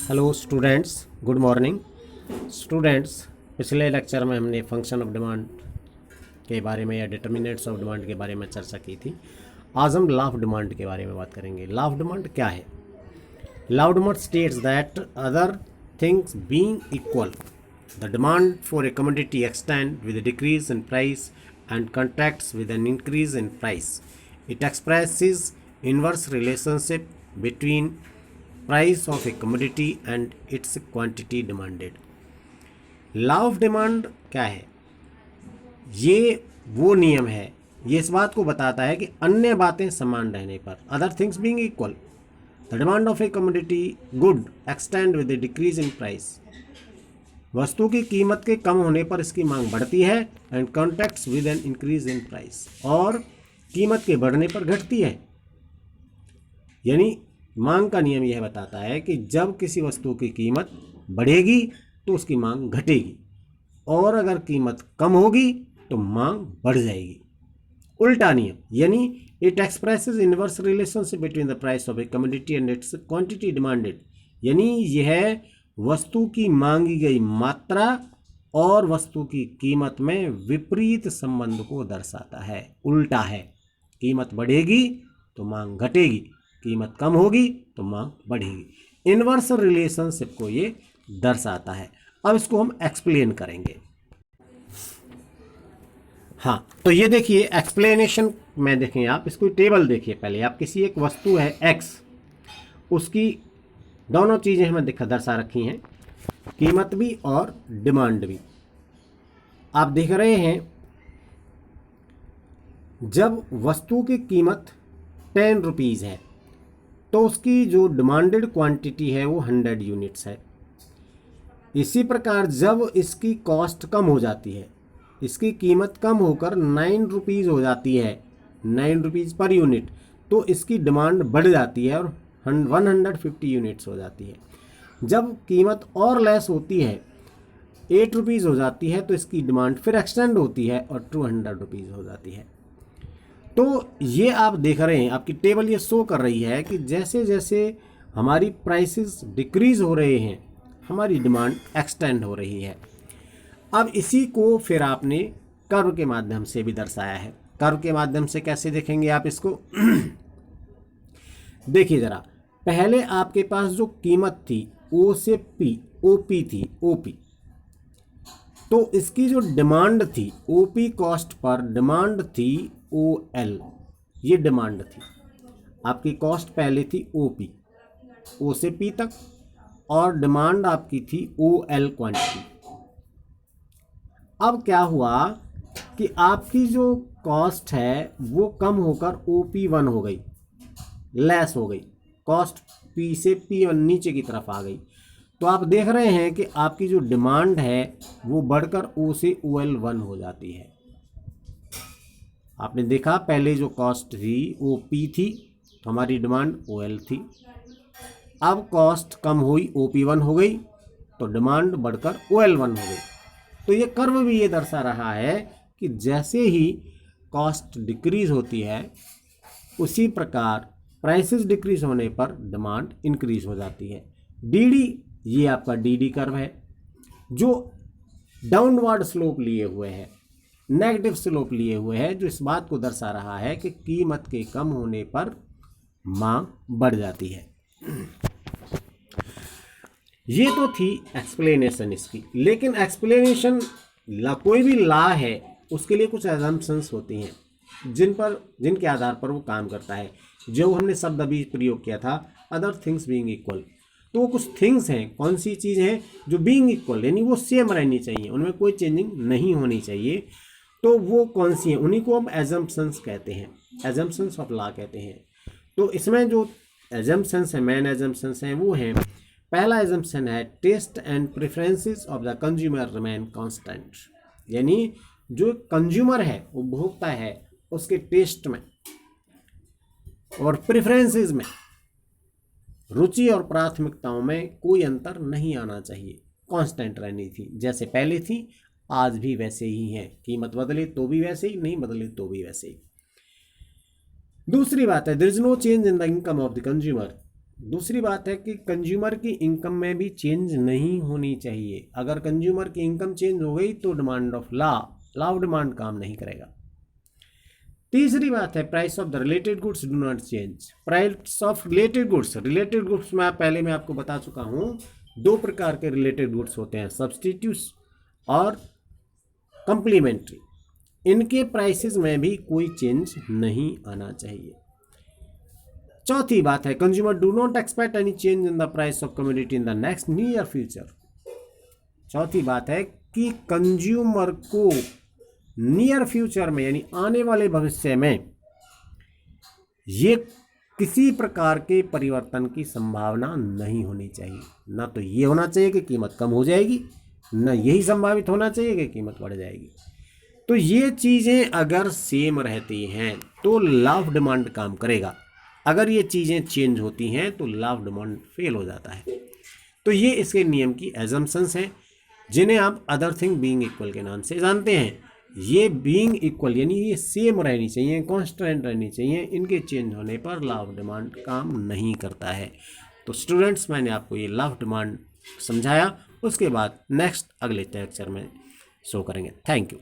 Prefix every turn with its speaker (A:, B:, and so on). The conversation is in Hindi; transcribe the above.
A: Hello students, good morning students. पिछले लेक्चर में हमने फंक्शन ऑफ डिमांड के बारे में या डिटर्मिनेंट्स ऑफ डिमांड के बारे में चर्चा की थी। आज हम लॉ ऑफ डिमांड के बारे में बात करेंगे। लॉ ऑफ डिमांड क्या है? Law of demand states that other things being equal the demand for a commodity extend with decrease in price and contracts with an increase in price. It expresses inverse relationship between price of a commodity and its quantity demanded। Law of demand क्या है? ये वो नियम है, ये इस बात को बताता है कि अन्य बातें समान रहने पर, other things being equal, the demand of A commodity good extend with A decrease in price. वस्तु की कीमत के कम होने पर इसकी मांग बढ़ती है, and contracts with an increase in price, और कीमत के बढ़ने पर घटती है। यानी मांग का नियम यह बताता है कि जब किसी वस्तु की कीमत बढ़ेगी तो उसकी मांग घटेगी, और अगर कीमत कम होगी तो मांग बढ़ जाएगी। उल्टा नियम, यानी it expresses inverse relationship between the price of A commodity and it's quantity demanded. यानी यह वस्तु की मांगी गई मात्रा और वस्तु की कीमत में विपरीत संबंध को दर्शाता है। उल्टा है, कीमत बढ़ेगी तो मांग घटेगी, कीमत कम होगी तो मांग बढ़ेगी। इनवर्स रिलेशनशिप को ये दर्शाता है। अब इसको हम एक्सप्लेन करेंगे। हाँ, तो ये देखिए एक्सप्लेनेशन में देखें, आप इसको टेबल देखिए। पहले आप किसी एक वस्तु है एक्स, उसकी दोनों चीज़ें हमें दर्शा रखी हैं, कीमत भी और डिमांड भी। आप देख रहे हैं जब वस्तु की कीमत 10 रुपीज़ है तो उसकी जो डिमांडेड क्वांटिटी है वो 100 यूनिट्स है। इसी प्रकार जब इसकी कॉस्ट कम हो जाती है, इसकी कीमत कम होकर 9 रुपीज़ हो जाती है, 9 रुपीज़ पर यूनिट, तो इसकी डिमांड बढ़ जाती है और 150 यूनिट्स हो जाती है। जब कीमत और लेस होती है, 8 रुपीज़ हो जाती है, तो इसकी डिमांड फिर एक्सटेंड होती है और 200 रुपीज़ हो जाती है। तो ये आप देख रहे हैं, आपकी टेबल ये शो कर रही है कि जैसे जैसे हमारी प्राइसेस डिक्रीज हो रहे हैं, हमारी डिमांड एक्सटेंड हो रही है। अब इसी को फिर आपने कर्व के माध्यम से भी दर्शाया है। कर्व के माध्यम से कैसे देखेंगे आप इसको? देखिए ज़रा, पहले आपके पास जो कीमत थी ओ से पी, ओपी थी, ओपी, तो इसकी जो डिमांड थी ओपी कॉस्ट पर डिमांड थी OL, ये डिमांड थी। आपकी कॉस्ट पहले थी OP, O से P तक, और डिमांड आपकी थी OL क्वांटिटी। अब क्या हुआ कि आपकी जो कॉस्ट है वो कम होकर OP1 हो गई, लेस हो गई, कॉस्ट P से P1 नीचे की तरफ आ गई। तो आप देख रहे हैं कि आपकी जो डिमांड है वो बढ़कर O से OL1 हो जाती है। आपने देखा पहले जो कॉस्ट थी OP थी, तो हमारी डिमांड OL थी। अब कॉस्ट कम हुई, OP1 हो गई, तो डिमांड बढ़कर OL1 हो गई। तो ये कर्व भी ये दर्शा रहा है कि जैसे ही कॉस्ट डिक्रीज होती है, उसी प्रकार प्राइसेस डिक्रीज होने पर डिमांड इंक्रीज हो जाती है। DD, ये आपका DD कर्व है जो डाउनवर्ड स्लोप लिए हुए है, नेगेटिव स्लोप लिए हुए है, जो इस बात को दर्शा रहा है कि कीमत के कम होने पर मांग बढ़ जाती है। ये तो थी एक्सप्लेनेशन इसकी। लेकिन एक्सप्लेनेशन कोई भी लॉ है उसके लिए कुछ अजम्पशंस होती हैं जिनके आधार पर वो काम करता है। जो हमने शब्द अभी प्रयोग किया था, अदर थिंग्स बीइंग इक्वल, तो वो कुछ थिंग्स हैं, कौन सी चीज़ हैं जो बीइंग इक्वल, यानी वो सेम रहनी चाहिए, उनमें कोई चेंजिंग नहीं होनी चाहिए। तो वो कौन सी हैं? उन्हीं को हम एजम्पशंस कहते हैं, एजम्पशंस ऑफ लॉ कहते हैं। तो इसमें जो एजम्पशंस हैं, मेन एजम्पशंस हैं, वो हैं, पहला एजम्पशन है taste and preferences of the consumer remain constant. यानी जो कंज्यूमर है, उपभोक्ता है, उसके टेस्ट में और प्रेफरेंसेस में, रुचि और प्राथमिकताओं में कोई अंतर नहीं आना चाहिए, कांस्टेंट रहनी थी, जैसे पहले थी आज भी वैसे ही है। कीमत बदले तो भी वैसे ही, नहीं बदले तो भी वैसे ही। दूसरी बात है, there is no change in the income of the consumer. दूसरी बात है कि कंज्यूमर की इनकम में भी चेंज नहीं होनी चाहिए। अगर कंज्यूमर की इनकम चेंज हो गई तो demand of law of demand काम नहीं करेगा। तीसरी बात है price of the related goods do not change. Price of related goods में पहले मैं आपको बता चुका हूं, दो प्रकार के रिलेटेड गुड्स होते हैं, सब्सटीट्यूट्स और कंप्लीमेंट्री। इनके प्राइसेस में भी कोई चेंज नहीं आना चाहिए। चौथी बात है consumer do not expect any change in the price of commodity in the next near future. चौथी बात है कि कंज्यूमर को नियर फ्यूचर में यानी आने वाले भविष्य में ये किसी प्रकार के परिवर्तन की संभावना नहीं होनी चाहिए। ना तो ये होना चाहिए कि कीमत कम हो जाएगी, ना यही संभावित होना चाहिए कि कीमत बढ़ जाएगी। तो ये चीज़ें अगर सेम रहती हैं तो लॉ ऑफ डिमांड काम करेगा। अगर ये चीज़ें चेंज होती हैं तो लॉ ऑफ डिमांड फेल हो जाता है। तो ये इसके नियम की एजम्पशंस हैं जिन्हें आप अदर थिंग बीइंग इक्वल के नाम से जानते हैं। ये बीइंग इक्वल यानी ये सेम रहनी चाहिए, कांस्टेंट रहनी चाहिए, इनके चेंज होने पर लॉ ऑफ डिमांड काम नहीं करता है। तो स्टूडेंट्स मैंने आपको ये लॉ ऑफ डिमांड समझाया, उसके बाद नेक्स्ट अगले लेक्चर में शो करेंगे। Thank you.